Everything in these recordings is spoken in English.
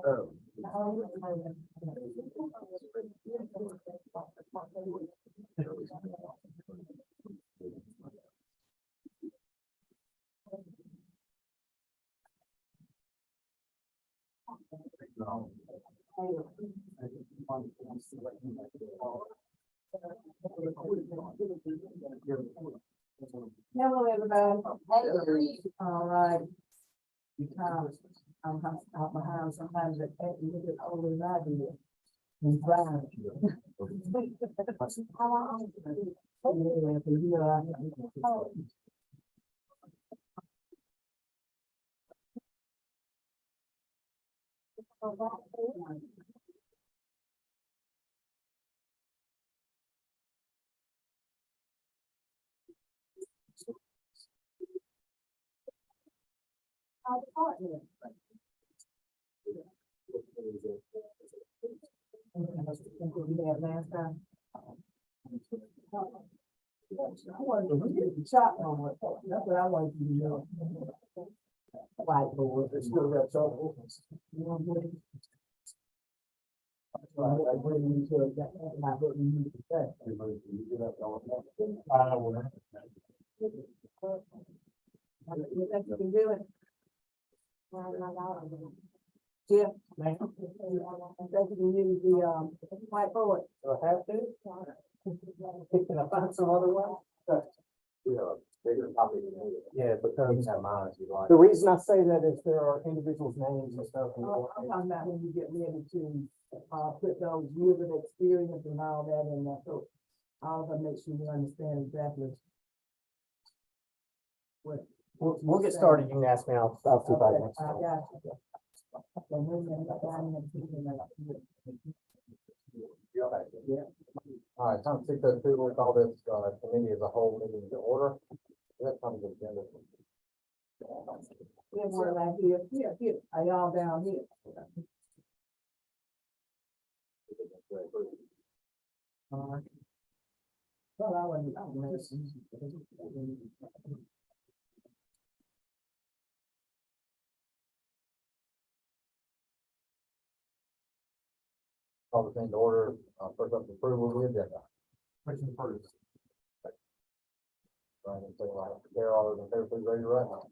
Hello, everybody. All right. I'm behind sometimes that can't look at older than I do. And drive. How long? Yeah, for you, last time. I wanted to get the shot on it. That's what I wanted to do. Whiteboard. It's still got trouble. I bring you to that. Not what we need to say. You think you can do it? Jim, man. I think you can use the whiteboard. Do I have to? Can I find some other one? Bigger copy than me. Yeah, because you have mine if you like. The reason I say that is there are individuals' names and stuff. I'm talking about when you get ready to put those years of experience and all that in there, so all of them make sure you understand exactly what. We'll get started. You can ask me. I'll see if I can. I got you. Yeah. All right, time 6:02, we'll call this committee as a whole meeting to order. That comes to the agenda. Yeah, we're right here. Are y'all down here? Well, I wasn't. Call the thing to order. First up, approval of the agenda. Question first. Right, and say like, there all those in favor, please raise your right hand.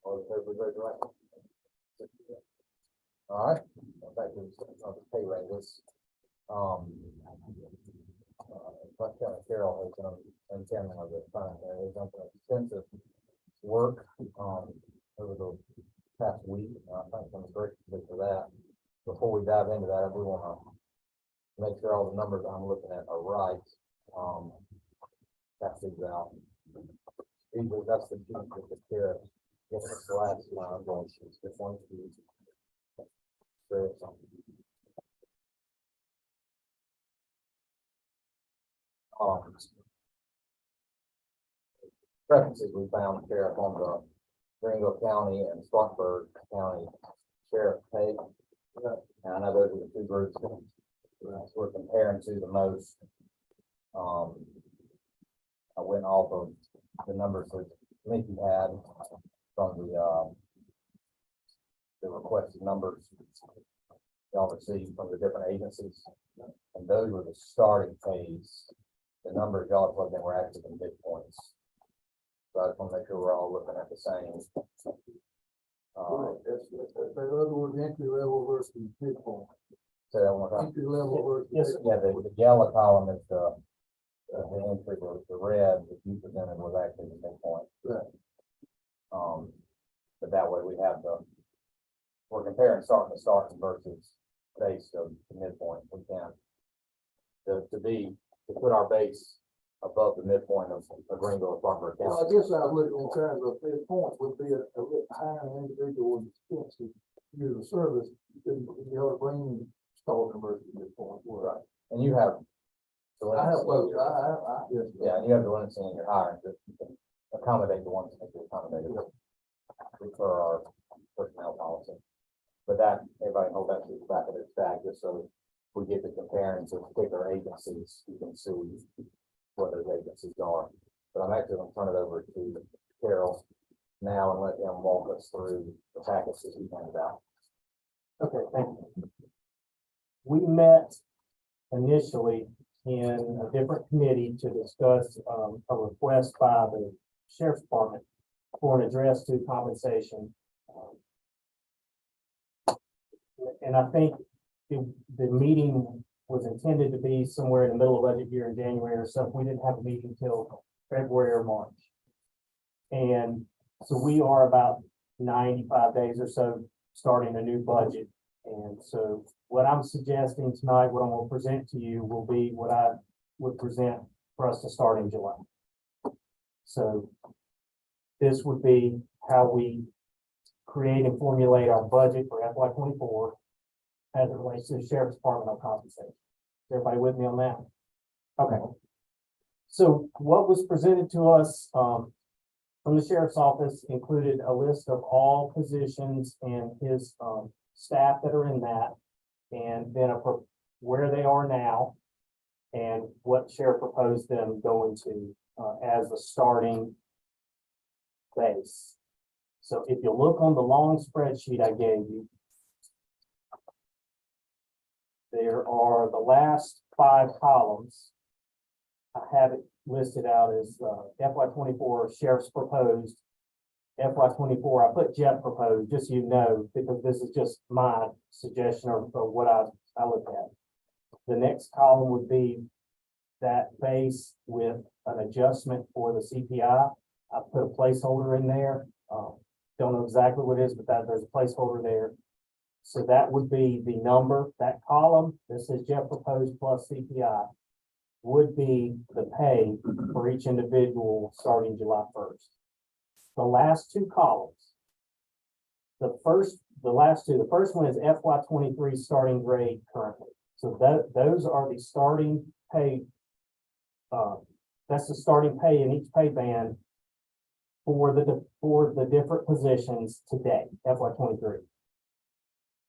All those in favor, please raise your right hand. All right, back to the pay raises. But Carol has done and chairman of the fund. They've done some extensive work over the past week. I thank them greatly for that. Before we dive into that, I do want to make sure all the numbers I'm looking at are right. That's these out. That's the key with the care. This is the last line I'm going to this one. Preferences we found sheriff on the Greenville County and Spartanburg County sheriff pay. And I know those are the two groups we're comparing to the most. I went off of the numbers that Mickey had from the requested numbers y'all received from the different agencies, and those were the starting pays. The numbers y'all plugged in were actually the midpoints. So I just want to make sure we're all looking at the same. In other words, entry level versus midpoint. Say that one more time. Entry level versus. Yes, yeah, the yellow column is the entry, the red that you presented was actually the midpoint. Right. But that way we have we're comparing starting versus base to the midpoint. We can to put our base above the midpoint of Greenville Spartanburg County. Well, I guess I was looking in terms of midpoint would be a little higher individual expensive years of service than the other bringing starting versus midpoint. Right. And you have. I have both. Yes. Yeah, and you have the ones in your hiring that you can accommodate the ones that can be accommodated for our personnel policy. But that, everybody hold that to the back of their stack, just so we get to comparing to particular agencies, you can see what those agencies are. But I'm actually going to turn it over to Carol now and let him walk us through the packages he handed out. Okay, thank you. We met initially in a different committee to discuss, a request by the sheriff's department for an address to compensation. And I think the meeting was intended to be somewhere in the middle of budget year in January or something. We didn't have a meeting until February or March. And so we are about 95 days or so starting a new budget. And so what I'm suggesting tonight, what I'm going to present to you will be what I would present for us to start in July. So this would be how we create and formulate our budget for FY24 as it relates to the sheriff's department of compensation. Is everybody with me on that? Okay. So what was presented to us from the sheriff's office included a list of all positions and his staff that are in that, and then where they are now and what sheriff proposed them going to as a starting base. So if you look on the long spreadsheet I gave you, there are the last 5 columns. I have it listed out as FY24 sheriff's proposed. FY24, I put Jeff proposed, just so you know, because this is just my suggestion or what I look at. The next column would be that base with an adjustment for the CPI. I put a placeholder in there. Don't know exactly what it is, but there's a placeholder there. So that would be the number, that column that says Jeff proposed plus CPI would be the pay for each individual starting July 1st. The last 2 columns, the first one is FY23 starting grade currently. So those are the starting pay. That's the starting pay in each pay band for the different positions today, FY23.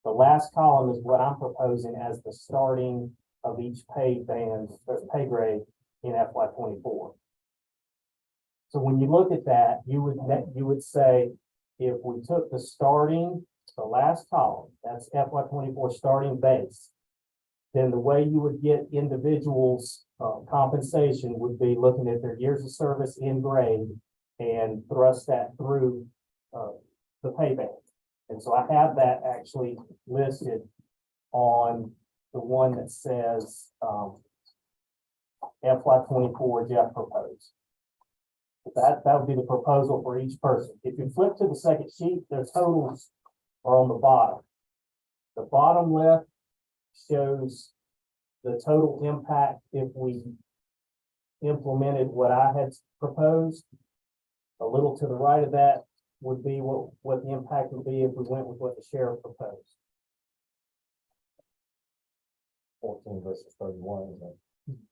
The last column is what I'm proposing as the starting of each pay band, or pay grade in FY24. So when you look at that, you would say, if we took the last column, that's FY24 starting base, then the way you would get individuals' compensation would be looking at their years of service in grade and thrust that through the pay band. And so I have that actually listed on the one that says FY24 Jeff proposed. That would be the proposal for each person. If you flip to the second sheet, their totals are on the bottom. The bottom left shows the total impact if we implemented what I had proposed. A little to the right of that would be what the impact would be if we went with what the sheriff proposed. 14 versus 31.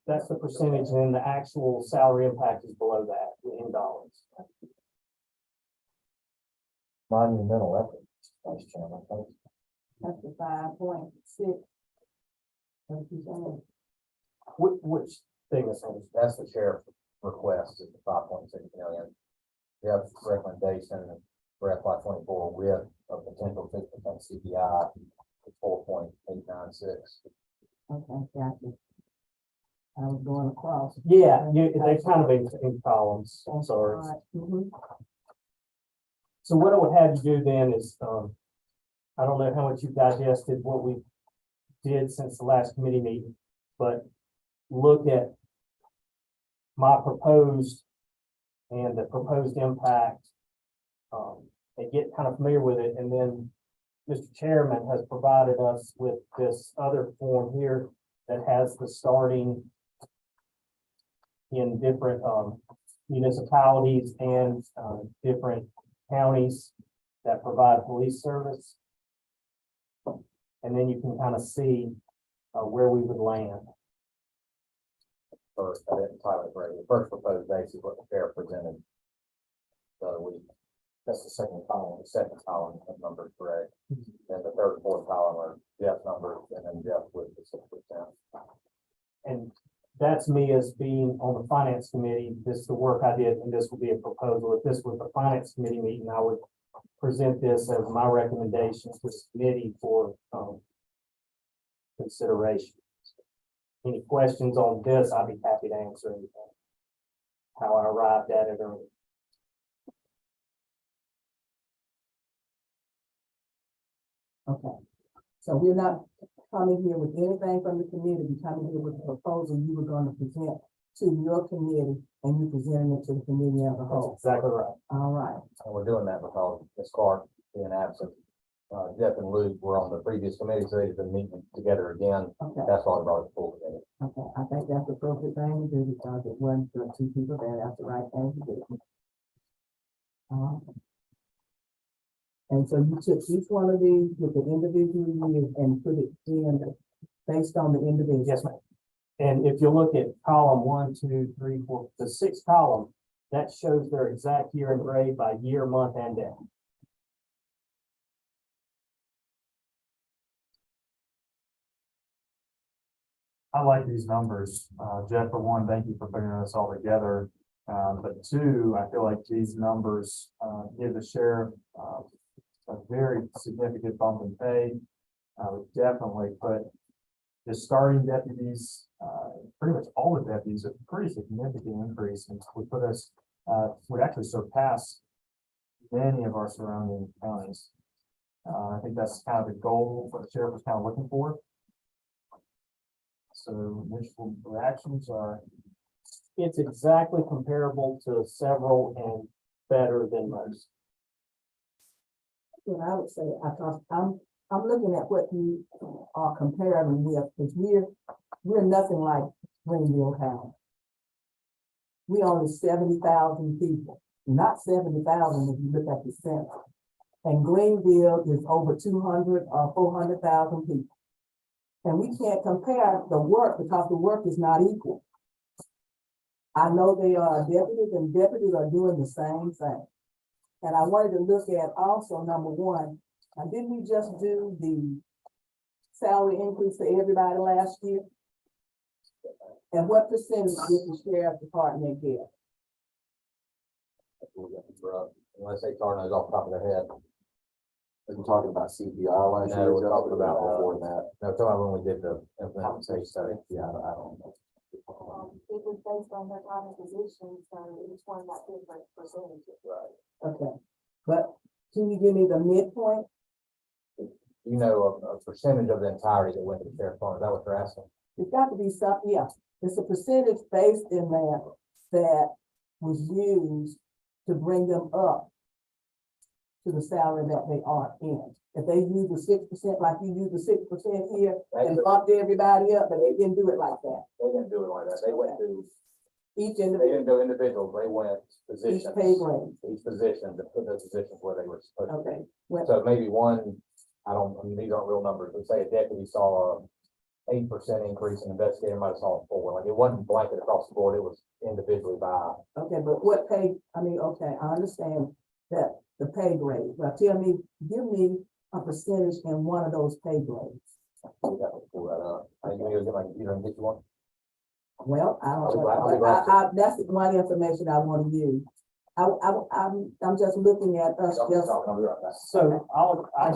That's the percentage, and then the actual salary impact is below that in dollars. Monumental effort, Vice Chairman. That's the 5.6. Which thing is that? That's the sheriff's request, is the 5.6 million. Jeff's recommendation for FY24 with a potential 6% CPI is 4.896. Okay, gotcha. I was going across. Yeah, they kind of in columns. I'm sorry. Mhm. So what I would have you do then is, I don't know how much you've digested what we did since the last committee meeting, but look at my proposed and the proposed impact, and get kind of familiar with it. And then Mr. Chairman has provided us with this other form here that has the starting in different municipalities and different counties that provide police service. And then you can kind of see where we would land. First, I didn't title it right. The first proposed base is what the sheriff presented the other week. That's the second column. The second column of numbers correct. And the third and fourth column are Jeff's numbers, and then Jeff with the 6%. And that's me as being on the finance committee. This is the work I did, and this would be a proposal. If this was the finance committee meeting, I would present this as my recommendation to the committee for, consideration. Any questions on this, I'd be happy to answer anything. How I arrived at it or. Okay, so we're not coming here with anything from the committee, we're coming here with a proposal you were gonna present to your committee, and you presenting it to the committee as a That's whole. exactly right. All right, And we're doing that because Ms. Clark being absent, Jeff and Luke were on the previous committee, so they've been meeting together again. okay, That's why we brought it forward together. okay, I think that's the appropriate thing to do, because it wasn't the two people there, that's the right thing to do. And so you took each one of these with the individual years and put it in based on the individual. Yes, ma'am. And if you look at column 1, 2, 3, 4, the sixth column, that shows their exact year and grade by year, month, and day. I like these numbers. Jeff, for one, thank you for putting this all together. But two, I feel like these numbers, give the sheriff, a very significant bump in pay. Would definitely put the starting deputies, pretty much all the deputies, a pretty significant increase, and would put us, would actually surpass many of our surrounding counties. I think that's kind of the goal, what the sheriff was kind of looking for. So initial reactions are, It's exactly comparable to several and better than most. What I would say, I'm looking at what you are comparing with, because we're nothing like Greenville County. We only 70,000 people, not 70,000 if you look at the center. And Greenville is over 200 or 400,000 people. And we can't compare the work because the work is not equal. I know they are deputies and deputies are doing the same thing. And I wanted to look at also, number one, didn't we just do the salary increase for everybody last year? And what percentage did the sheriff department get? Unless HR knows off the top of their head. We're talking about CPI last No, year. we're talking about, before that. No, talking about when we did the implementation study. Yeah, I don't know. It was based on their time and position, so each one got different percentages. Right. Okay, but can you give me the midpoint? You know, a percentage of the entirety that went to the sheriff's fund, is that what you're asking? It's got to be something, yeah, it's a percentage based in there that was used to bring them up to the salary that they are in. If they use the 6%, like you use the 6% here and bumped everybody up, but they didn't do it like that. They didn't do it like that. They went to, Each they individual, didn't go individuals, they went each positions. pay grade, Each position to put those positions where they were supposed to okay. be. Well, So maybe one, I mean, these aren't real numbers, but say a deputy saw a 8% increase, an investigator might have saw a 4. Like it wasn't blanket across the board, it was individually by. okay, but what pay, okay, I understand that the pay grade, but tell me, give me a percentage in one of those pay grades. We got to pull that up. I think you get my computer and get you one. Well, I I'll be don't, glad- I'll be glad to. that's one information I want to use. I'm just looking at us, I'll just, I'll be right back. So I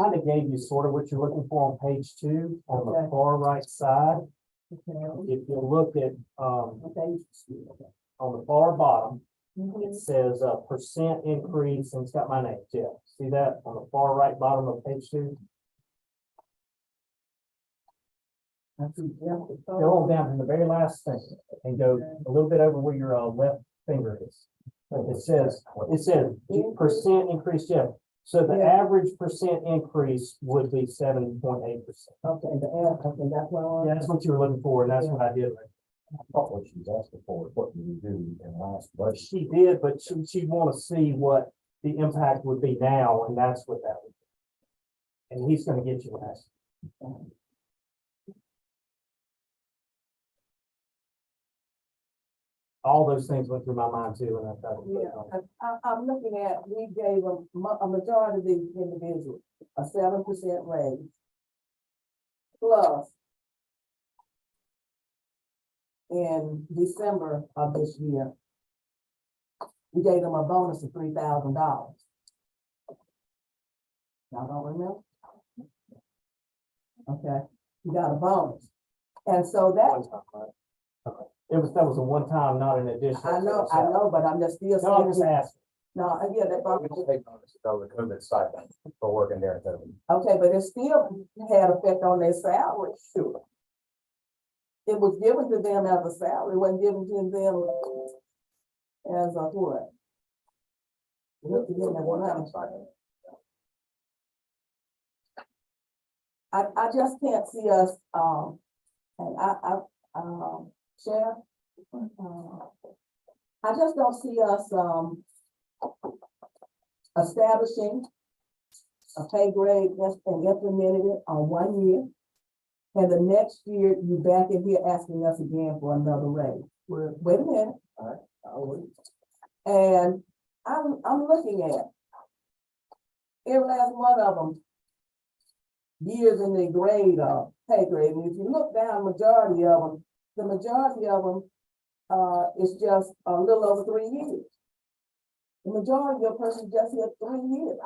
kind of gave you sort of what you're looking for on page 2 on the Okay. far right side. okay, If you look at, okay. on the far bottom, Mhm. it says a percent increase, and it's got my name, Jeff. See that on the far right bottom of page 2? I see, yeah, the Go on total. down to the very last thing and go a little bit over where your left finger is. It says percent increase, Jeff. So the Yeah. average percent increase would be 7.8%. Okay, okay, that's what I want. Yeah, that's what you were looking for, and that's what I did. I thought what she was asking for is what did we do in last budget? She did, but she'd want to see what the impact would be now, and that's what that would be. And he's gonna get you that. All those things went through my mind too, and I thought. Yeah, I'm looking at, we gave a majority of these individuals a 7% raise. Plus, in December of this year, we gave them a bonus of $3,000. Y'all don't remember? Okay, you got a bonus. And so that, One time, right? Okay. That was a one-time, not an additional. I to the know, salary. but I'm just still. No, I'm just asking. No, again, that We bonus, don't pay bonuses over the COVID stipend for working during COVID. okay, but it still had effect on their salary, sure. It was given to them as a salary, it wasn't given to them as a what? It was given as one time. I just can't see us, and Sheriff, I just don't see us, establishing a pay grade and implementing it on 1 year. And the next year, you back in here asking us again for another raise. Wait a minute. And I'm looking at every last one of them years in the grade of pay grade. And if you look down, the majority of them is just a little over 3 years. The majority of persons just here 3 years.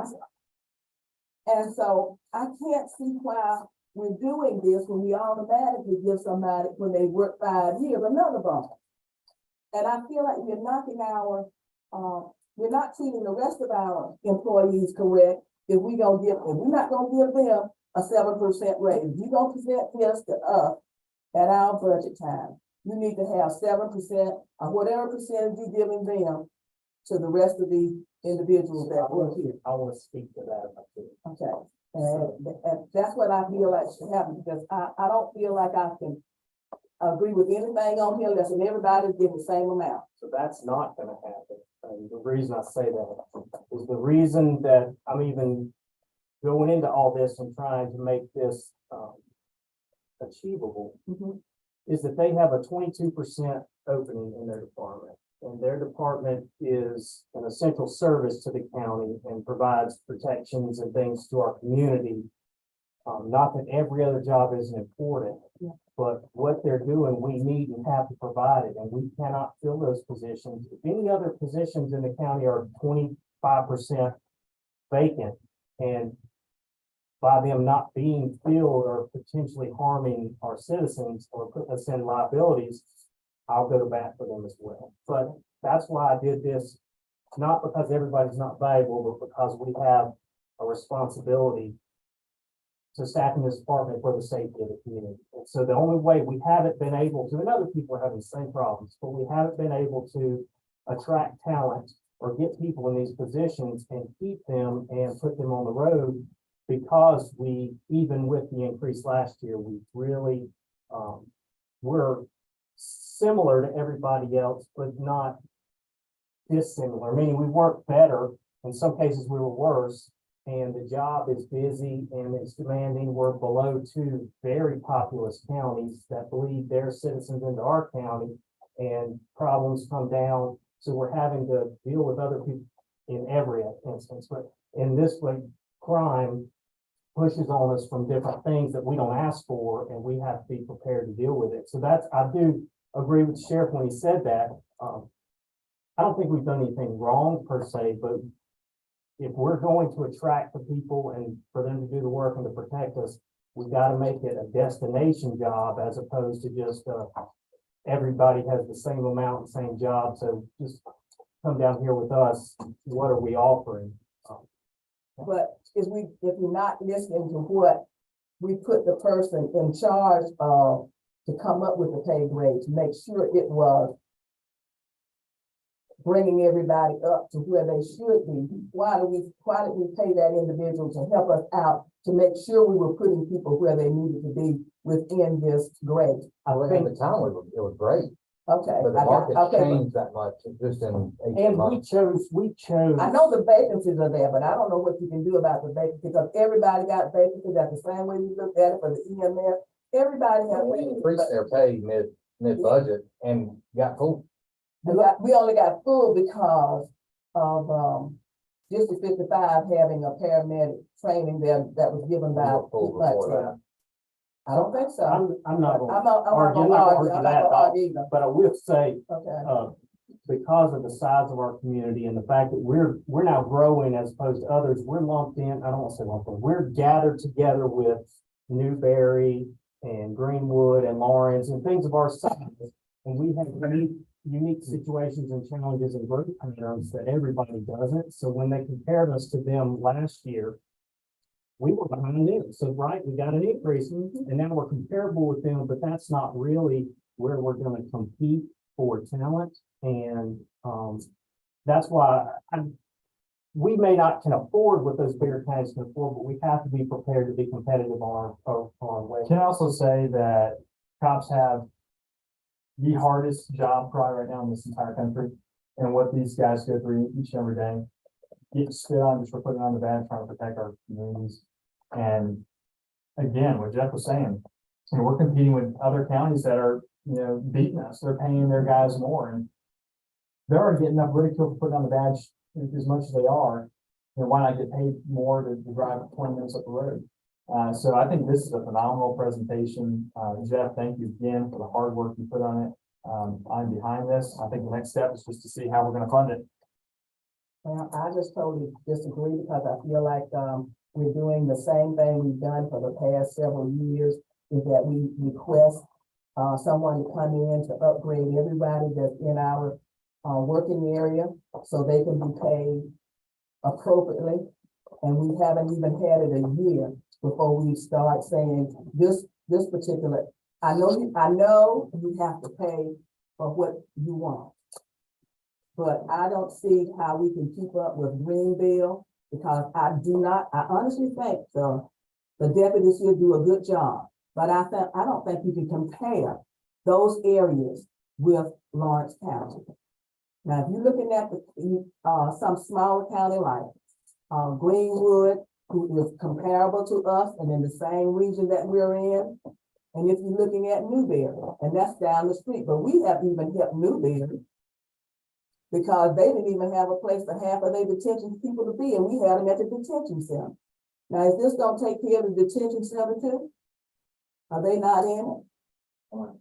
And so I can't see why we're doing this when we automatically give somebody, when they work 5 years, another bonus. And I feel like we're knocking we're not treating the rest of our employees correct if we're not gonna give them a 7% raise. If you're gonna present this to us at our budget time, you need to have 7% or whatever percentage you're giving them to the rest of the individuals that work here. I want to speak to that if I could. Okay, and that's what I feel like should happen, because I don't feel like I can agree with anything on here unless everybody's getting the same amount. So that's not gonna happen. And the reason I say that is the reason that I'm even going into all this and trying to make this achievable Mhm. is that they have a 22% opening in their department. And their department is an essential service to the county and provides protections and things to our community. Not that every other job isn't important, Yeah. but what they're doing, we need and have to provide it, and we cannot fill those positions. If any other positions in the county are 25% vacant, and by them not being filled or potentially harming our citizens or putting us in liabilities, I'll go to bat for them as well. But that's why I did this, not because everybody's not valuable, but because we have a responsibility to staff in this department for the safety of the community. And so the only way we haven't been able to, and other people are having the same problems, but we haven't been able to attract talent or get people in these positions and keep them and put them on the road, because we, even with the increase last year, we really, we're similar to everybody else, but not dissimilar, meaning we weren't better. In some cases, we were worse, and the job is busy and it's demanding. We're below 2 very populous counties that bleed their citizens into our county, and problems come down. So we're having to deal with other people in every instance, but in this way, crime pushes on us from different things that we don't ask for, and we have to be prepared to deal with it. So I do agree with the sheriff when he said that. I don't think we've done anything wrong per se, but if we're going to attract the people and for them to do the work and to protect us, we got to make it a destination job as opposed to just everybody has the same amount, same job. So just come down here with us. What are we offering? But if we're not listening to what we put the person in charge of to come up with the pay grade, to make sure it was bringing everybody up to where they should be, why did we pay that individual to help us out to make sure we were putting people where they needed to be within this grade? I think at the time, it was great, Okay. but the market changed that much just in 18 And we months. chose. I know the vacancies are there, but I don't know what you can do about the vacancies, because everybody got vacancies at the same way you looked at it for the EMS. Everybody has We vacancies. increased their pay mid-budget and got full. We only got full because of, District 55 having a paramedic training there that was given by. We were full before that. I don't think so. I'm not I'm gonna not argue, gonna argue, I'm not that, gonna argue either. but I will say, Okay, because of the size of our community and the fact that we're now growing as opposed to others, we're lumped in, I don't want to say lumped in, we're gathered together with Newberry and Greenwood and Lawrence and things of our size. And we have unique situations and challenges and growth patterns that everybody doesn't. So when they compared us to them last year, we were behind them. So, right, we got an increase and now we're comparable with them, but that's not really where we're going to compete for talent. And that's why we may not can afford what those bigger counties can afford, but we have to be prepared to be competitive on our way. Can I also say that cops have the hardest job probably right now in this entire country, and what these guys go through each and every day. Get spit on just for putting on the badge, trying to protect our communities. And again, what Jeff was saying, you know, we're competing with other counties that are, you know, beating us. They're paying their guys more, and they're already getting enough ridicule for putting on the badge as much as they are. And why not get paid more to drive 20 minutes up the road? So I think this is a phenomenal presentation. Jeff, thank you again for the hard work you put on it. I'm behind this. I think the next step is just to see how we're going to fund it. Well, I just totally disagree because I feel like, we're doing the same thing we've done for the past several years, is that we request, someone to come in to upgrade everybody that's in our, working area so they can be paid appropriately. And we haven't even had it a year before we start saying this particular, I know you have to pay for what you want. But I don't see how we can keep up with Greenville, because I honestly think the deputies here do a good job. But I don't think you can compare those areas with Lawrence County. Now, if you're looking at some smaller county like Greenwood, who is comparable to us and in the same region that we're in, and if you're looking at Newberry, and that's down the street, but we have even helped Newberry because they didn't even have a place for half of their detention people to be, and we had them at the detention center. Now, is this gonna take care of the detention center too? Are they not in it? Well,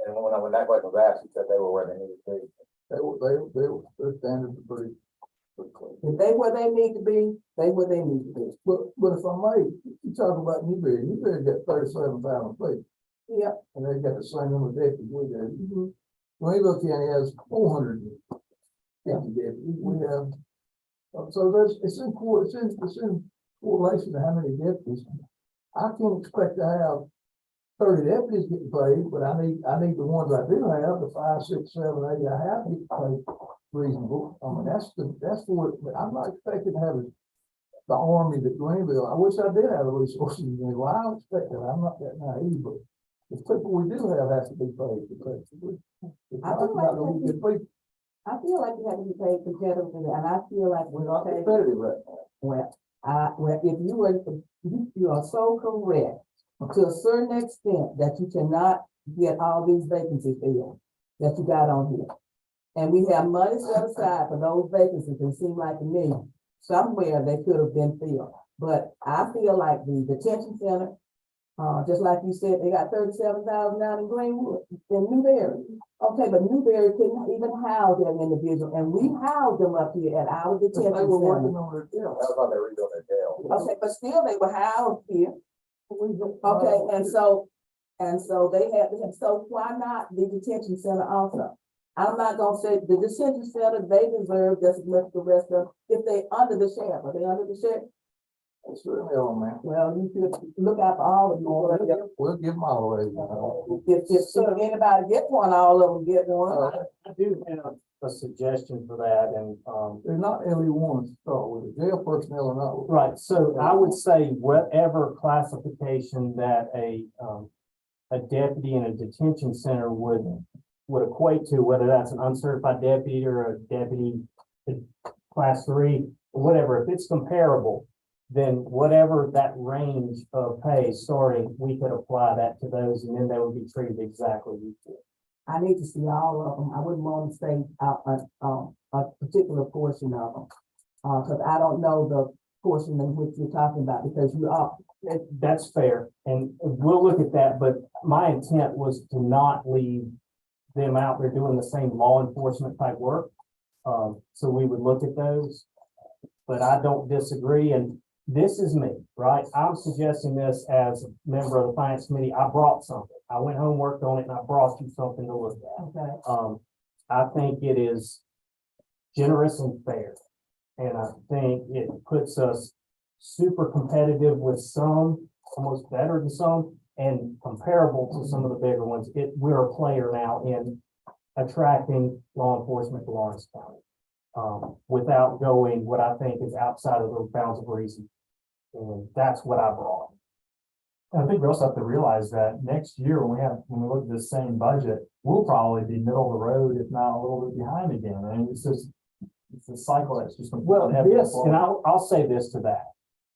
And when that question was asked, he said they were where they needed to be. Their standards are pretty clear. if they where they need to be, they where they need to be. But if I may, you talk about Newberry got 37,000 people, Yep. and they got the same number of deputies we do. Mhm. Greenville County has 450 deputies. We have, so it's in correlation to how many deputies. I can't expect to have 30 deputies getting paid, but I need the ones I do have, the 5, 6, 7, 8 I have get paid reasonable. I mean, that's for, I'm not expecting to have the army that Greenville. I wish I did have the resources. Well, I don't expect that. I'm not that naive, but the people we do have to be paid effectively. I feel like you have to be paid competitively, and I feel like We're not paid. competitive right now. Well, if you are so correct to a certain extent that you cannot get all these vacancies filled that you got on here. And we have money set aside for those vacancies, it seems like to me, somewhere they could have been filled. But I feel like the detention center, just like you said, they got 37,000 down in Greenwood, in Newberry. Okay, but Newberry couldn't even house that individual, and we housed them up here at our detention They were working center. on their jail. That was why they were redoing their jail. Okay, but still they were housed here. Okay, and so they had, so why not the detention center also? I'm not gonna say the detention center, they deserve just as much as the rest of, if they under the sheriff, are they under the sheriff? It's certainly on, man. Well, you should look out for all of them. We'll give them all away. If anybody gets one, all of them get one. I do have a suggestion for that, and, They're not LE1s to start with, the jail personnel are not. right, so I would say whatever classification that a deputy in a detention center would equate to, whether that's an uncertified deputy or a deputy in class 3, or whatever, if it's comparable, then whatever that range of pay starting, we could apply that to those, and then they would be treated exactly equal. I need to see all of them. I wouldn't want to say a particular portion of them. Cause I don't know the portion in which you're talking about, because you are. That's fair, and we'll look at that, but my intent was to not leave them out there doing the same law enforcement type work. So we would look at those. But I don't disagree, and this is me, right? I'm suggesting this as a member of the finance committee. I brought something. I went home, worked on it, and I brought you something to look at. Okay, I think it is generous and fair. And I think it puts us super competitive with some, almost better than some, and comparable to some of the bigger ones. We're a player now in attracting law enforcement to Lawrence County. Without going what I think is outside of the bounds of reason. And that's what I brought. I think we also have to realize that next year, when we look at the same budget, we'll probably be middle of the road, if not a little bit behind again. And it's a cycle that's just. Well, this, and I'll say this to that.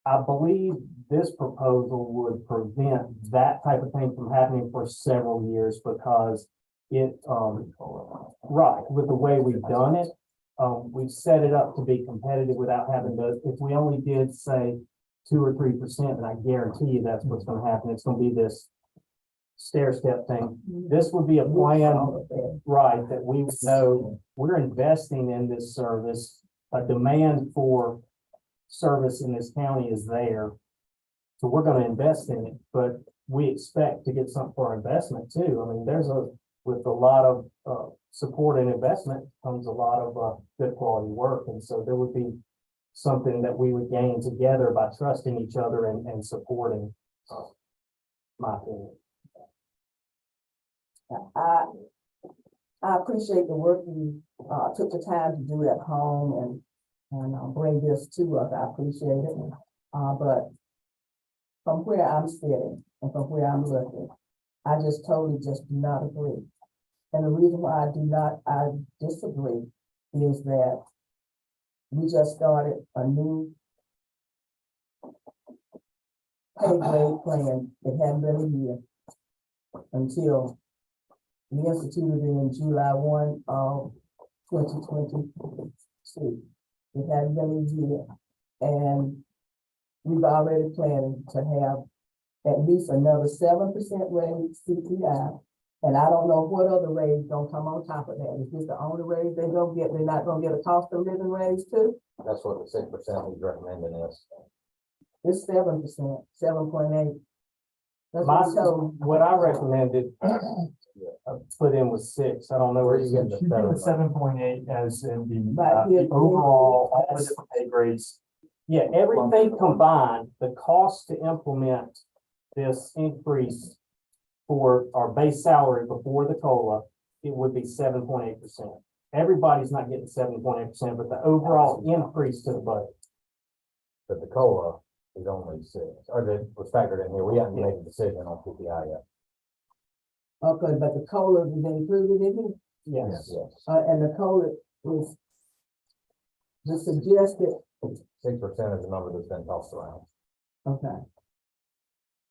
I believe this proposal would prevent that type of thing from happening for several years because it, right, with the way we've done it, we've set it up to be competitive without having to, if we only did say 2 or 3%, and I guarantee you that's what's gonna happen. It's gonna be this stair step thing. This would be a plan, right, that we know we're investing in this service. A demand for service in this county is there. So we're gonna invest in it, but we expect to get something for our investment too. I mean, with a lot of, support and investment comes a lot of, good quality work. And so there would be something that we would gain together by trusting each other and supporting, my opinion. I appreciate the work you, took the time to do at home and bring this to us. I appreciate it. But from where I'm sitting and from where I'm looking, I just totally just do not agree. And the reason why I disagree is that we just started a new pay grade plan. It hadn't been a year until we instituted it in July 1 of 2022. It hadn't been a year, and we've already planned to have at least another 7% raise CPI. And I don't know what other raise gonna come on top of that. Is this the only raise they're gonna get? They're not gonna get a cost of living raise too? That's what the 6% he's recommending is. It's 7%, 7.8. That's what we told. What I recommended, put in was 6. I don't know where you get the You give the 7. 7.8 as in Right here. the overall, all the different pay grades. Yeah, everything combined, the cost to implement this increase for our base salary before the COLA, it would be 7.8%. Everybody's not getting 7.8%, but the overall increase to the budget. But the COLA is only 6, or that was factored in here. We haven't made a decision on PPI yet. Okay, but the COLA is included in it? Yes. Yes, And the COLA is the suggested, 6% is the number that's been tossed around. okay.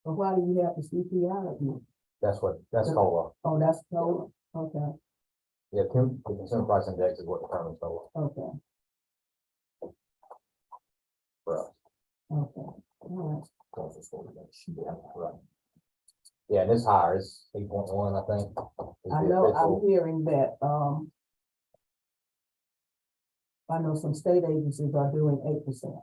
But why do you have the CPI? That's COLA. Oh, that's COLA, okay, Yeah, the consumer price index is what determines COLA okay, for us. okay, all Right. Yeah, and it's higher, it's 8.1, I think. is right. I the know, official. I'm hearing that, I know some state agencies are doing 8%.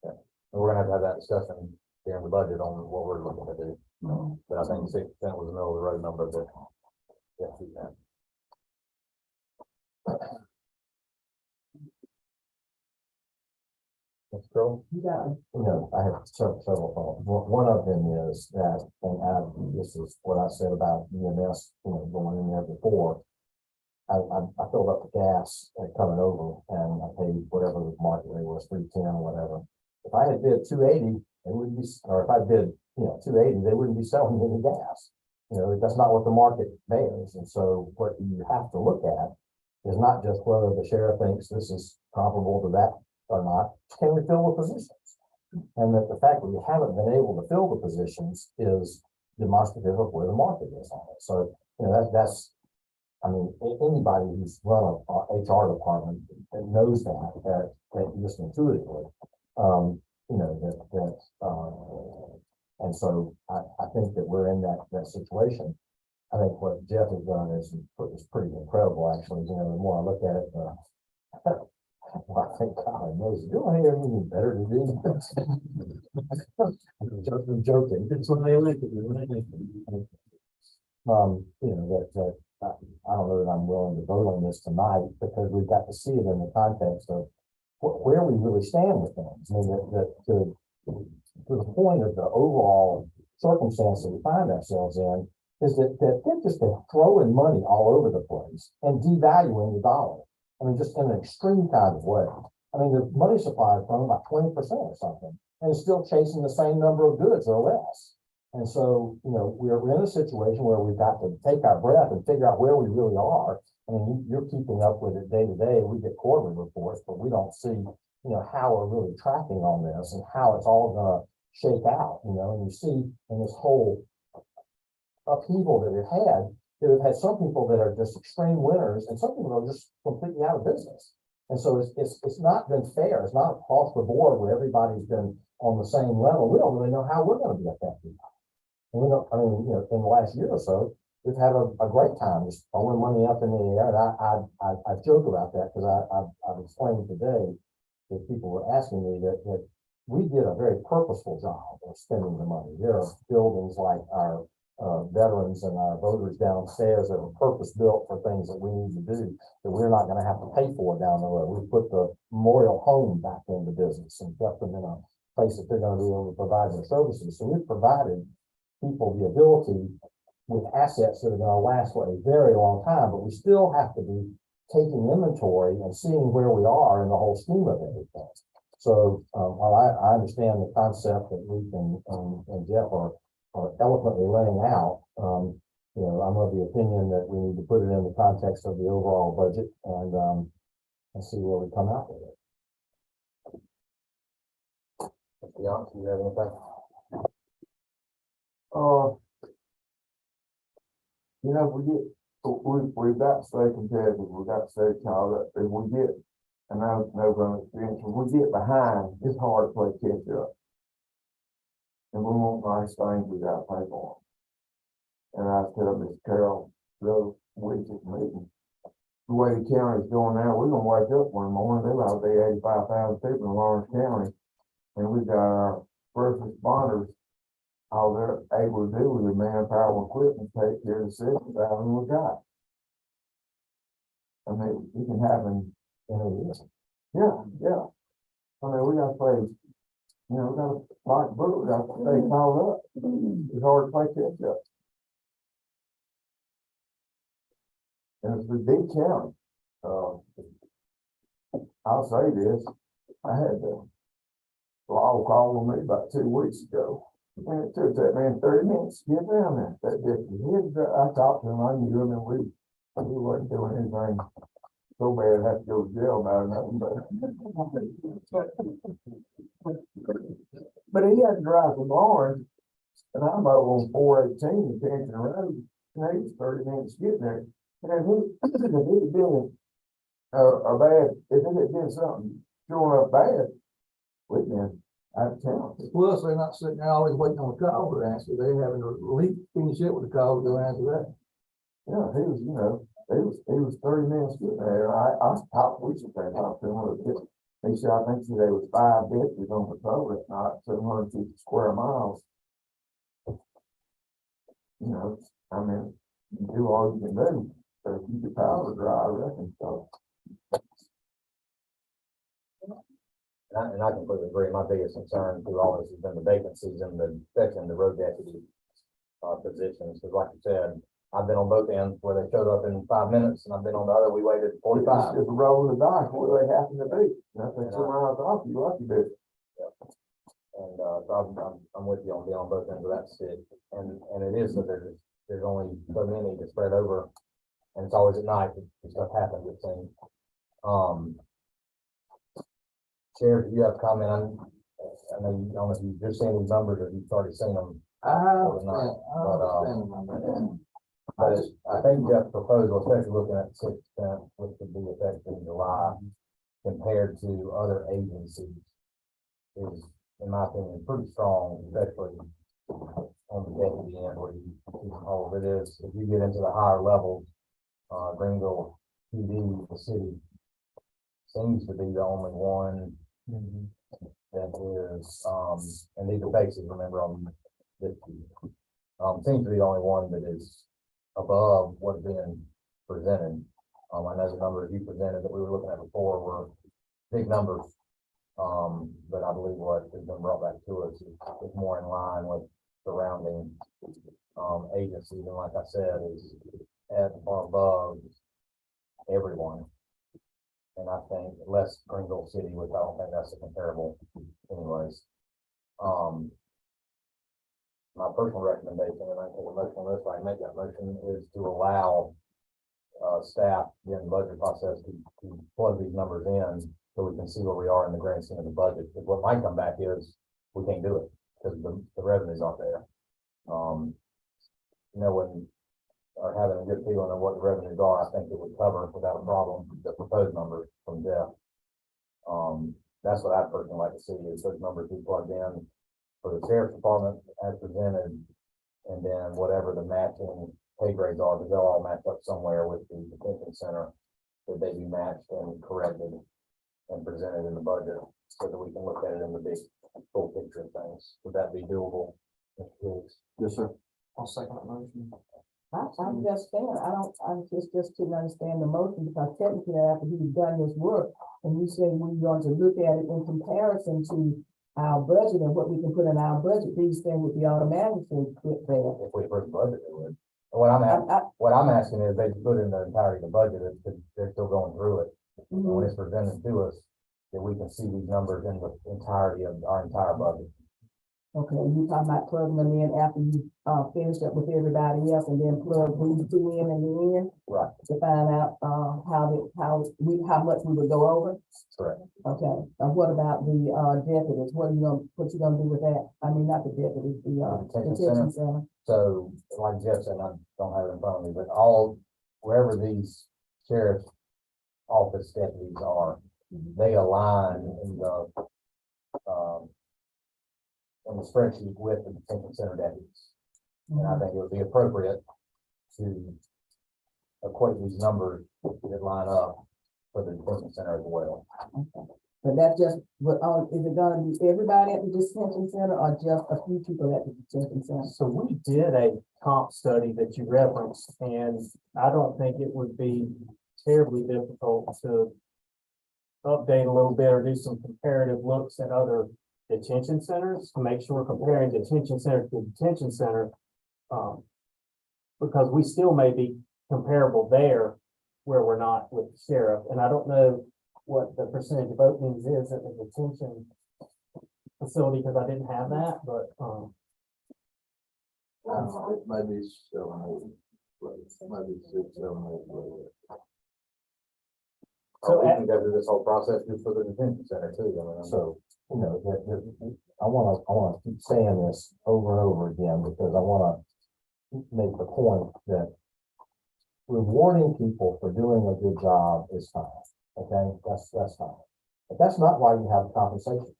And we're gonna have that discussion during the budget on what we're looking to do. Mhm. But I think 6% was the middle of the road number that. Yeah, we have. Let's go. You got it. You know, I have several thoughts. One of them is that, and this is what I said about EMS, going in there before. I filled up the gas coming over and I paid whatever the market rate was, $3.10 or whatever. If I had bid $2.80, they wouldn't be, or if I bid, $2.80, they wouldn't be selling me any gas. That's not what the market bears. And so what you have to look at is not just whether the sheriff thinks this is comparable to that or not. Can we fill the positions? And that the fact that we haven't been able to fill the positions is demonstrative of where the market is on it. So, that's anybody who's run a HR department that knows that just intuitively, and so I think that we're in that situation. I think what Jeff has done is pretty incredible, actually. You know, the more I look at it, I think God knows, do I have anything better to do? I'm joking. It's when they elected me. You know, I don't know that I'm willing to vote on this tonight because we've got to see it in the context of where we really stand with things. I mean, to the point of the overall circumstance that we find ourselves in is that they're just throwing money all over the place and devaluing the dollar. I mean, just in an extreme kind of way. I mean, the money supply has grown by 20% or something, and it's still chasing the same number of goods or less. And so, you know, we're in a situation where we've got to take our breath and figure out where we really are. I mean, you're keeping up with it day to day. We get quarterly reports, but we don't see, you know, how we're really tracking on this and how it's all going to shake out, you know. And you see in this whole upheaval that we've had some people that are just extreme winners and some people are just completely out of business. And so it's not been fair. It's not across the board where everybody's been on the same level. We don't really know how we're going to be affected. And we don't, I mean, you know, in the last year or so, we've had a great time just throwing money up in the air. And I joke about that because I've explained today that people were asking me that we did a very purposeful job of spending the money. There are buildings like our veterans and our voters downstairs that are purpose built for things that we need to do that we're not going to have to pay for down the road. We put the memorial home back into business and kept them in a place that they're going to be able to provide their services. So we've provided people the ability with assets that are going to last for a very long time, but we still have to be taking inventory and seeing where we are in the whole scheme of everything. So while I understand the concept that Luke and Jeff are eloquently laying out, you know, I'm of the opinion that we need to put it in the context of the overall budget and see where we come out with it. Yeah, do you have anything? You know, we've got to stay competitive, we've got to stay caught up. If we get, and I know from experience, if we get behind, it's hard to play catch up. And we want nice things, we gotta pay for them. And I tell Miss Carol, the week at the meeting, the way the county's going now, we're gonna wake up one morning, there'll about be 85,000 people in Lawrence County. And we've got our first responders, all they're able to do with the manpower and equipment, take care of the 60,000 we got. I mean, it can happen in a year. Yeah. I mean, we gotta play, you know, we gotta like blue, we gotta stay called up. It's hard to play catch up. And it's a big county. I'll say this, I had the law call on me about 2 weeks ago. And it took that man 30 minutes to get down there. That difference. I talked to him, I knew him, and we wasn't doing anything so bad, I had to go to jail about nothing, but he had to drive from Lawrence, and I'm over on 418 in Canton Road, and he was 30 minutes getting there. And if it had been a bad, if it had been something showing up bad, we'd been out of town. Plus, they're not sitting there always waiting on the call to answer. They're having to finish it with the call to go answer that. Yeah, he was, you know, he was 30 minutes getting there. I talked, we should say, talked to him. He said, I think there was 5 deputies on patrol, if not 750 square miles. You know, I mean, you do all you can do, but if you could power dry, I reckon so. And I completely agree. My biggest concern through all this has been the vacancies and affecting the road deputy positions. Because like you said, I've been on both ends where they showed up in 5 minutes, and I've been on the other, we waited 45. It's just rolling the dice where they happen to be. Nothing 2 miles off, you lucky bit. And so I'm with you on being on both ends of that stick. And it is that there's only so many to spread over, and it's always at night that stuff happens, it seems. Sheriff, do you have a comment? I know you, I don't know if you've just seen these numbers or you've already seen them. But I think Jeff's proposal, especially looking at 6%, which would be effective in July, compared to other agencies, is, in my opinion, pretty strong, especially on the deputy end where you, all of it is, if you get into the higher levels, Greenville PD, the city seems to be the only one that is, and these are basic, remember, on this, seems to be the only one that is above what's being presented. I know the numbers you presented that we were looking at before were big numbers. But I believe what has been brought back to us is more in line with surrounding, agencies, and like I said, is at or above everyone. And I think less Greenville City, which I don't think that's a comparable anyways. My personal recommendation, and I take a motion on this, I make that motion, is to allow staff during the budget process to plug these numbers in so we can see where we are in the grand scheme of the budget. Because what might come back is we can't do it because the revenues aren't there. Knowing or having a good feeling of what the revenues are, I think it would cover without a problem the proposed numbers from Jeff. That's what I personally like to see is those numbers we plugged in for the sheriff's department as presented, and then whatever the matching pay grades are, because they'll all match up somewhere with the detention center, that they be matched and corrected and presented in the budget so that we can look at it in the big full picture of things. Would that be doable? Yes, sir. I'll second that motion. I'm just saying, I'm just couldn't understand the motion because technically after he's done his work and you say we're going to look at it in comparison to our budget and what we can put in our budget, these things would be automatically put there. If we first budget, it would. What I'm asking is they put in the entirety of the budget, they're still going through it. And when it's presented to us, that we can see these numbers in the entirety of our entire budget. Okay, you talking about plugging them in after you, finished up with everybody else and then plug these two in the end? Right. To find out, how much we would go over? Correct. Okay, what about the, deputies? What you gonna do with that? I mean, not the deputies, the, Detention detention center. So, like Jeff said, I don't have it in front of me, but wherever these sheriff's office deputies are, they align in the spreadsheet with the detention center deputies. And I think it would be appropriate to equate these numbers that line up for the detention center as well. Okay. But that's just, is it gonna be everybody at the detention center or just a few people at the detention center? So we did a comp study that you referenced, and I don't think it would be terribly difficult to update a little bit or do some comparative looks at other detention centers to make sure we're comparing detention center to detention center. Because we still may be comparable there where we're not with the sheriff. And I don't know what the percentage of openings is at the detention facility because I didn't have that, but, Maybe 7, 8, maybe 6, 7, 8. So we can go through this whole process just for the detention center too. I mean, So, you know, I wanna keep saying this over and over again because I wanna make the point that rewarding people for doing a good job is fine, okay? That's fine. But that's not why you have compensation.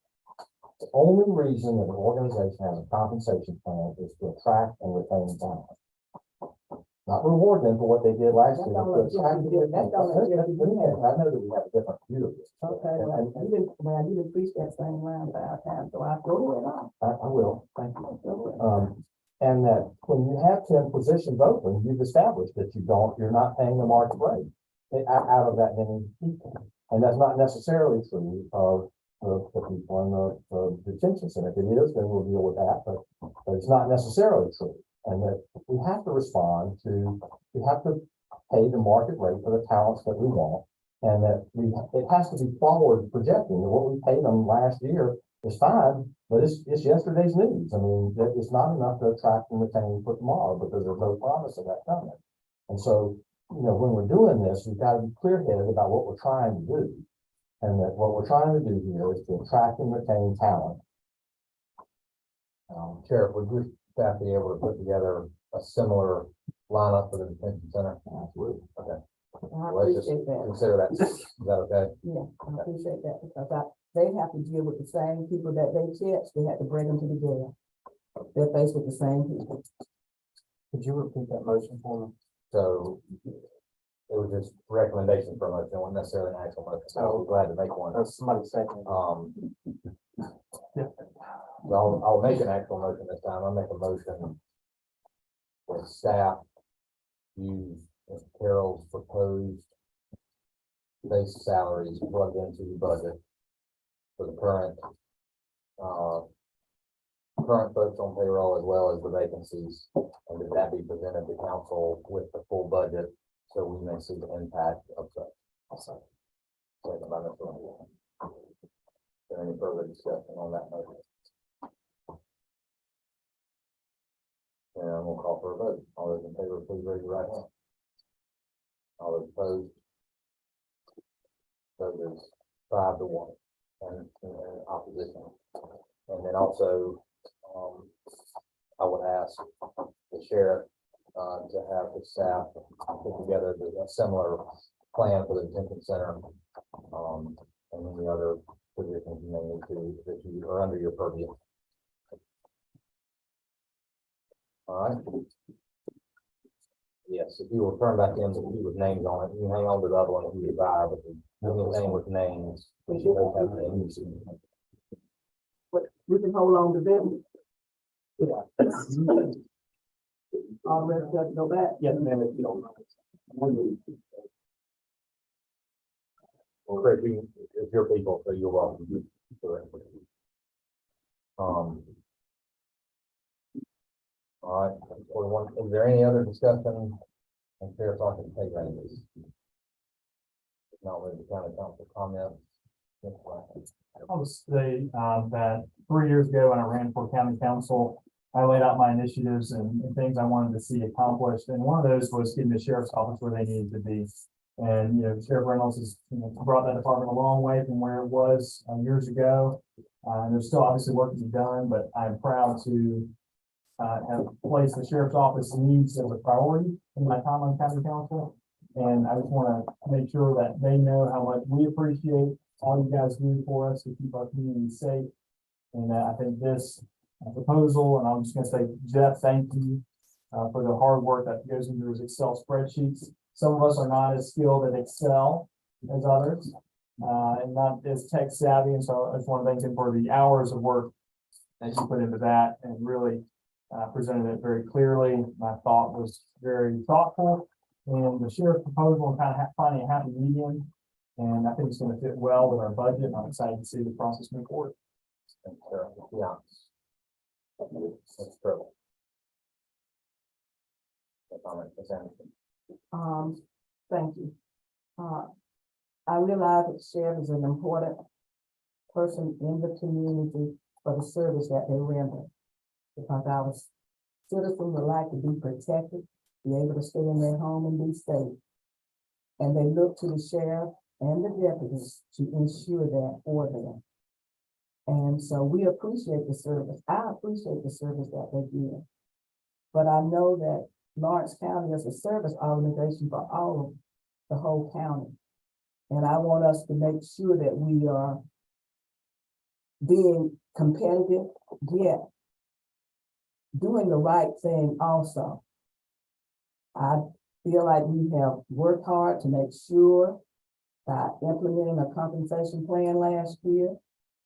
The only reason that an organization has a compensation plan is to attract and retain talent. Not reward them for what they did last year. That's all it is. I know that we have a different view of this. Okay, well, you didn't preach that same line 5 times, so I go with it. I will, thank you. And that when you have 10 positions open, you've established that you're not paying the market rate out of that many people. And that's not necessarily true of the people in the detention center. If it is, then we'll deal with that, but it's not necessarily true. And that we have to respond to, we have to pay the market rate for the talents that we want. And that it has to be forward projecting. What we paid them last year is fine, but it's yesterday's news. I mean, it's not enough to attract and retain for tomorrow because there's no promise of that coming. And so, you know, when we're doing this, we've got to be clear-headed about what we're trying to do. And that what we're trying to do here is to attract and retain talent. Sheriff, would your staff be able to put together a similar lineup for the detention center? Absolutely. Okay. I Let's just appreciate that. consider that. Is that okay? Yeah, I appreciate that because they have to deal with the same people that they catch. They have to bring them to the jail. they're faced with the same people. Could you repeat that motion for me? So it was just recommendation for a motion, it wasn't necessarily an actual motion, so I'm glad to make one. Somebody second. So I'll make an actual motion this time. I'll make a motion with staff use Mr. Carroll's proposed base salaries plugged into the budget for the current folks on payroll as well as the vacancies, and that be presented to council with the full budget, so we may see the impact of such. Second by Mr. Lindsey. Is there any further discussion on that motion? And we'll call for a vote. All those in favor, please raise your right hand. All those opposed? So there's 5-1 and opposition. And then also, I would ask the sheriff, to have the staff put together a similar plan for the detention center. And any other positions you may need to, that you are under your purview. All right. Yes, if you will turn back in, with names on it, you can hang on to the other one if you desire, but anything with names, we should both have names. But we can hold on to them. All the rest got to go back. Yes, ma'am, if you don't mind. Well, Chris, it's your people, so you're welcome. All right, is there any other discussion on sheriff's office pay ranges? If not, with the county council comment. I'll just say, that 3 years ago when I ran for county council, I laid out my initiatives and things I wanted to see accomplished. And one of those was getting the sheriff's office where they needed to be. And, Sheriff Reynolds has, brought that department a long way from where it was years ago. And there's still obviously work to be done, but I'm proud to have placed the sheriff's office needs as a priority in my time on county council. And I just want to make sure that they know how much we appreciate all you guys do for us to keep our community safe. And I think this proposal, and I'm just going to say, Jeff, thank you for the hard work that goes into those Excel spreadsheets. Some of us are not as skilled at Excel as others, and not as tech savvy. And so I just want to thank him for the hours of work that you put into that and really presented it very clearly. My thought was very thoughtful, and the sheriff's proposal kind of finding a happy medium. And I think it's going to fit well with our budget. And I'm excited to see the process move forward. Yeah. That's true. Comment, Ms. Anderson. Thank you. I realize that the sheriff is an important person in the community for the service that they render. Because our citizens would like to be protected, be able to stay in their home and be safe. And they look to the sheriff and the deputies to ensure that for them. And so we appreciate the service. I appreciate the service that they give. But I know that Lawrence County is a service organization for all of the whole county. And I want us to make sure that we are being competitive, yet doing the right thing also. I feel like we have worked hard to make sure that implementing a compensation plan last year.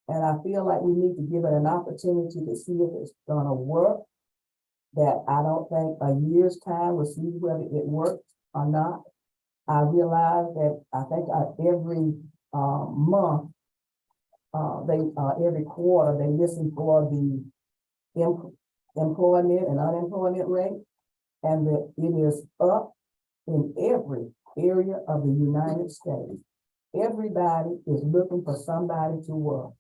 And I feel like we need to give it an opportunity to see if it's gonna work. That I don't think a year's time will see whether it works or not. I realize that I think every month, every quarter, they listen for the employment and unemployment rate, and that it is up in every area of the United States. Everybody is looking for somebody to work.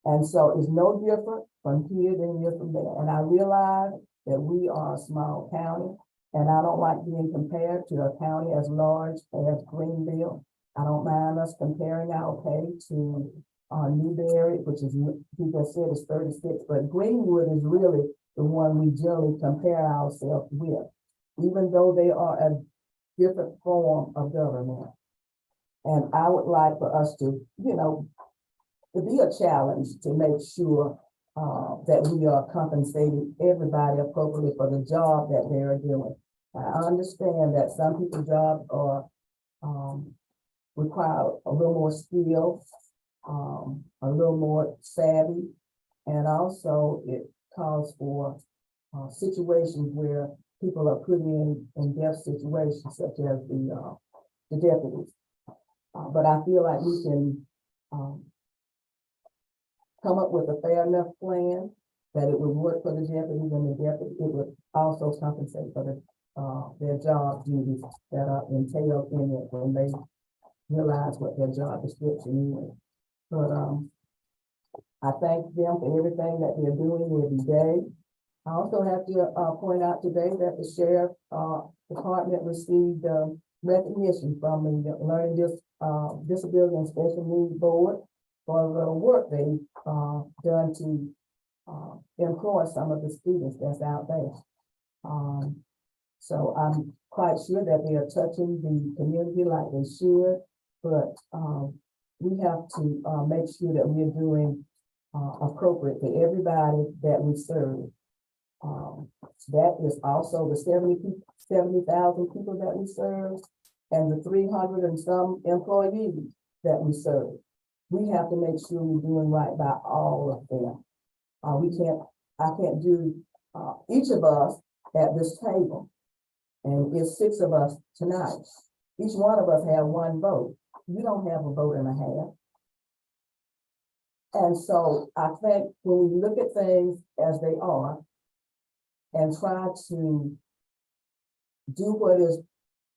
And so it's no different from here than it is from there. And I realize that we are a small county, and I don't like being compared to a county as large as Greenville. I don't mind us comparing our pay to Newberry, which is, he just said is 36, but Greenwood is really the one we generally compare ourselves with, even though they are a different form of government. And I would like for us to, to be a challenge to make sure that we are compensating everybody appropriately for the job that they are doing. I understand that some people's jobs are, require a little more skill, a little more savvy, and also it calls for situations where people are put in death situations such as the deputies. But I feel like we can come up with a fair enough plan that it would work for the deputies, and the deputy, it would also compensate for their job duties that are entailed in it when they realize what their job description is. But I thank them for everything that they're doing every day. I also have to point out today that the sheriff department received recognition from the Learning Disability and Special Needs Board for the work they've done to employ some of the students that's out there. So I'm quite sure that they are touching the community like they should, but we have to make sure that we're doing appropriate to everybody that we serve. That is also the 70,000 people that we serve and the 300 and some employees that we serve. We have to make sure we're doing right by all of them. I can't do each of us at this table, and it's 6 of us tonight. Each one of us have 1 vote. You don't have a vote and a half. And so I think when we look at things as they are and try to do what is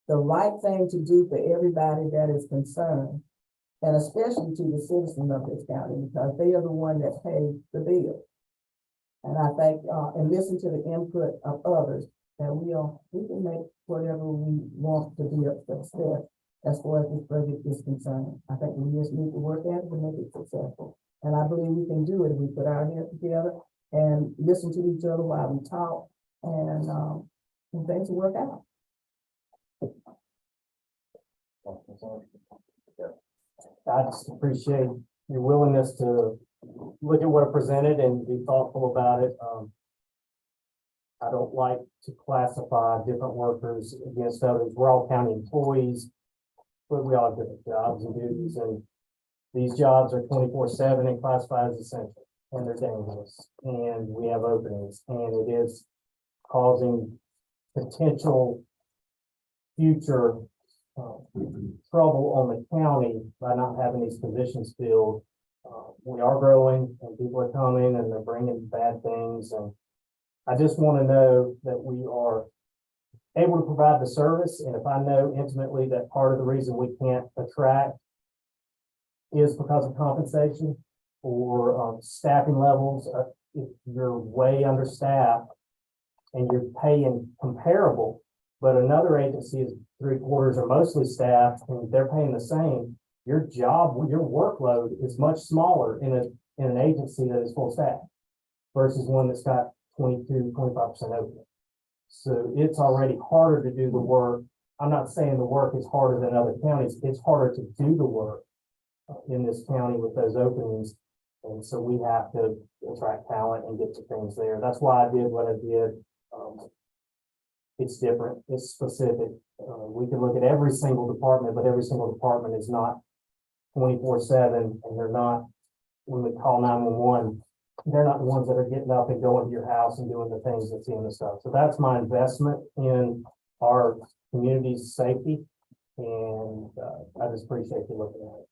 the right thing to do for everybody that is concerned, and especially to the citizens of this county, because they are the one that pay the bill. And I think, and listen to the input of others, that we can make whatever we want to be a success as far as this project is concerned. I think we just need to work at it to make it successful. And I believe we can do it if we put our heads together and listen to each other while we talk, and things will work out. I just appreciate your willingness to look at what I presented and be thoughtful about it. I don't like to classify different workers against others. We're all county employees, but we all have different jobs and duties, and these jobs are 24/7 and classified as essential, and they're dangerous, and we have openings, and it is causing potential future trouble on the county by not having these positions filled. We are growing, and people are coming, and they're bringing bad things, and I just want to know that we are able to provide the service. And if I know intimately that part of the reason we can't attract is because of compensation or staffing levels, if you're way understaffed and you're paying comparable, but another agency is 3/4 or mostly staffed and they're paying the same, your workload is much smaller in an agency that is full staff versus one that's got 22-25% open. So it's already harder to do the work. I'm not saying the work is harder than other counties. It's harder to do the work in this county with those openings. And so we have to attract talent and get to things there. That's why I did what I did. It's different. It's specific. We can look at every single department, but every single department is not 24/7, and they're not, when we call 911, they're not the ones that are getting up and going to your house and doing the things that's in the stuff. So that's my investment in our community's safety. And I just appreciate you looking at it.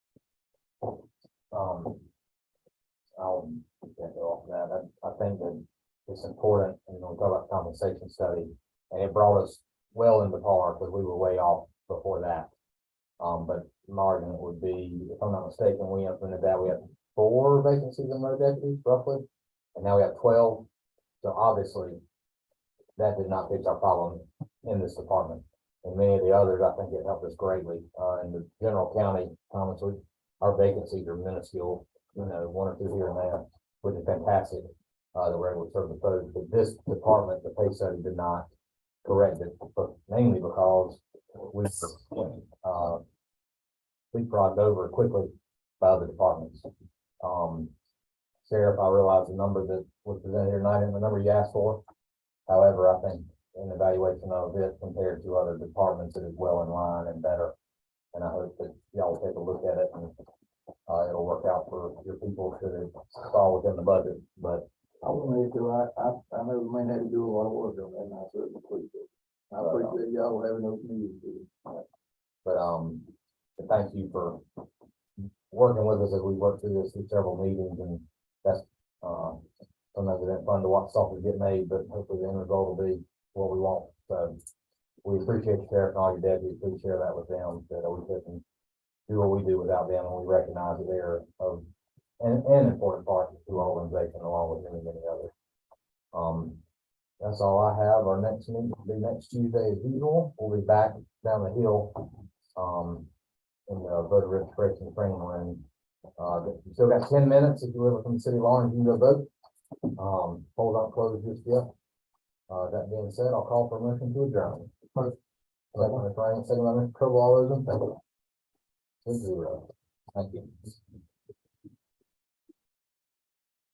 I'll get off that. I think that it's important, and when we talk about compensation study, and it brought us well into par because we were way off before that. But my argument would be, if I'm not mistaken, we implemented that, we have 4 vacancies in road deputies roughly, and now we have 12. So obviously that did not fix our problem in this department. And many of the others, I think it helped us greatly. In the general county, honestly, our vacancies are minuscule, 1 or 2 here and there, which is fantastic, that we're able to serve the folks. But this department, the pay study did not correct it, but mainly because we leapfrogged over quickly by other departments. Sheriff, I realize the number that was presented here tonight and the number you asked for. However, I think an evaluation of it compared to other departments, it is well in line and better. And I hope that y'all will take a look at it and, it'll work out for your people should it fall within the budget, but I want to do, I know we may have to do a lot of work on that, and I certainly appreciate it. I appreciate y'all having those meetings. But, thank you for working with us as we work through this through several meetings and that's, sometimes it's fun to watch sausage get made, but hopefully the end result will be what we want. So we appreciate the sheriff and all your deputies. Please share that with them, that we couldn't do what we do without them, and we recognize that they're of an important part to our organization along with many, many others. That's all I have. Our next meeting will be next Tuesday as usual. We'll be back down the hill, in the voter registration training room. You still got 10 minutes. If you live from the city of Lawrence, you can go vote. Polls aren't closed just yet. That being said, I'll call for a motion to adjourn. Second by Mr. Raines, second by Mr. Crowell. All those in favor? 6-0. Thank you.